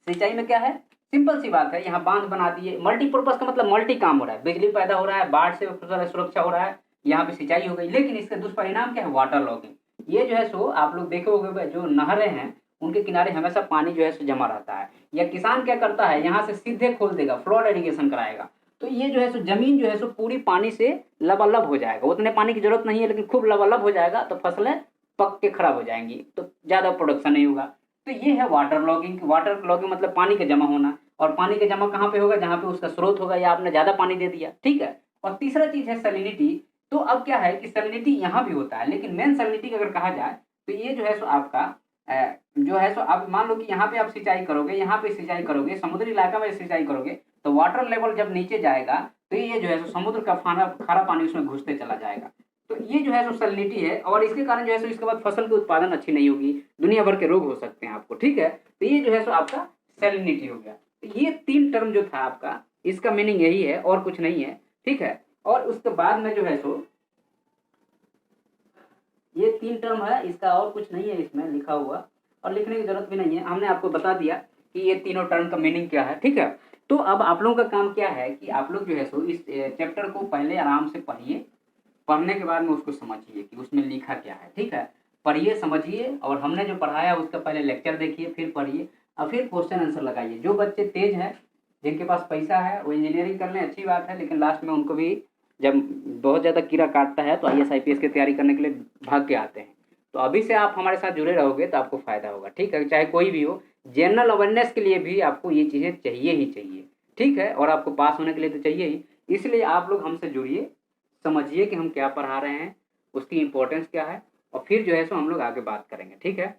सिंचाई में क्या है, सिंपल सी बात है, यहाँ बांध बना दिए, मल्टीपर्पज का मतलब मल्टी काम हो रहा है, बिजली पैदा हो रहा है, बाढ़ से सुरक्षा हो रहा है, यहाँ पे सिंचाई हो गई। लेकिन इसका दुष्परिणाम क्या है, वाटर लॉगिंग। ये जो है सो आप लोग देखे होंगे जो नहरें हैं उनके किनारे हमेशा पानी जो है सो जमा रहता है, या किसान क्या करता है यहाँ से सीधे खोल देगा, फ्लड इरिगेशन कराएगा, तो ये जो है सो जमीन जो है सो पूरी पानी से लबालब हो जाएगा, उतने पानी की जरूरत नहीं है लेकिन खूब लबालब हो जाएगा, तो फसलें पक के खराब हो जाएंगी, तो ज़्यादा प्रोडक्शन नहीं होगा। तो ये है वाटर लॉगिंग। वाटर लॉगिंग मतलब पानी का जमा होना, और पानी का जमा कहाँ पे होगा, जहाँ पे उसका स्रोत होगा या आपने ज़्यादा पानी दे दिया, ठीक है। और तीसरा चीज़ है सैलिनिटी। तो अब क्या है कि सैलिनिटी यहाँ भी होता है, लेकिन मेन सैलिनिटी अगर कहा जाए तो ये जो है सो आपका जो है सो आप मान लो कि यहाँ पे आप सिंचाई करोगे, यहाँ पे सिंचाई करोगे, समुद्री इलाका में सिंचाई करोगे, तो वाटर लेवल जब नीचे जाएगा तो ये जो है सो समुद्र का खारा पानी उसमें घुसते चला जाएगा, तो ये जो है सो सैलिनिटी है, और इसके कारण जो है सो इसके बाद फसल की उत्पादन अच्छी नहीं होगी, दुनिया भर के रोग हो सकते हैं आपको, ठीक है। तो ये जो है सो आपका सैलिनिटी हो गया। तो ये 3 टर्म जो था आपका, इसका मीनिंग यही है और कुछ नहीं है, ठीक है। और उसके बाद में जो है सो ये 3 टर्म है, इसका और कुछ नहीं है इसमें लिखा हुआ, और लिखने की जरूरत भी नहीं है, हमने आपको बता दिया कि ये तीनों टर्म का मीनिंग क्या है, ठीक है। तो अब आप लोगों का काम क्या है कि आप लोग जो है सो इस चैप्टर को पहले आराम से पढ़िए, पढ़ने के बाद में उसको समझिए कि उसमें लिखा क्या है, ठीक है। पढ़िए, समझिए, और हमने जो पढ़ाया उसका पहले लेक्चर देखिए, फिर पढ़िए और फिर क्वेश्चन आंसर लगाइए। जो बच्चे तेज हैं, जिनके पास पैसा है, वो इंजीनियरिंग कर लें, अच्छी बात है, लेकिन लास्ट में उनको भी जब बहुत ज़्यादा कीड़ा काटता है तो IAS IPS की तैयारी करने के लिए भाग के आते हैं। तो अभी से आप हमारे साथ जुड़े रहोगे तो आपको फ़ायदा होगा, ठीक है। चाहे कोई भी हो, जनरल अवेयरनेस के लिए भी आपको ये चीज़ें चाहिए ही चाहिए, ठीक है, और आपको पास होने के लिए तो चाहिए ही। इसलिए आप लोग हमसे जुड़िए, समझिए कि हम क्या पढ़ा रहे हैं, उसकी इम्पोर्टेंस क्या है, और फिर जो है सो हम लोग आगे बात करेंगे, ठीक है।